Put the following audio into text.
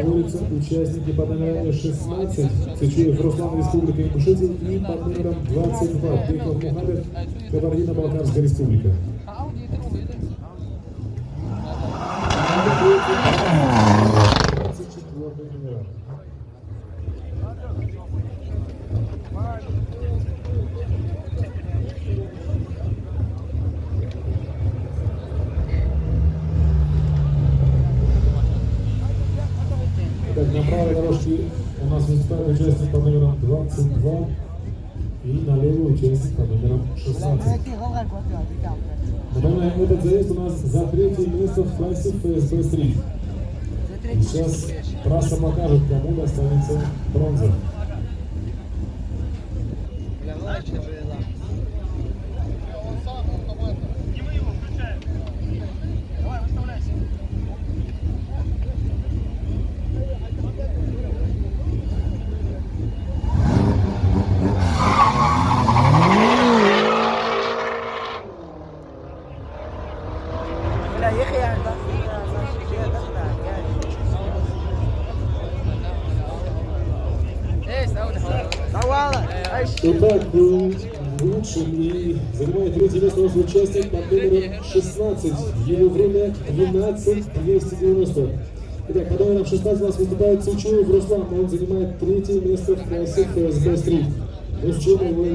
борются участники под номерами 16 Цычуев Руслан, Республика Ингушетия, и под номером 22 Беков Мухаммед, Кабардино-Балкарская Республика. Так, на правой дорожке у нас выступает участник под номером 22 и на левой участник под номером 16. Напоминаю, этот заезд у нас за третье место в классе ФСБ Стрит. Сейчас трасса покажет, кому достанется бронза. Итак, лучшим и занимает третье место у нас участник под номером 16. Его время 12:290. Итак, под номером 16 у нас выступает Цычуев Руслан. Он занимает третье место в классе ФСБ Стрит. Мы с чем его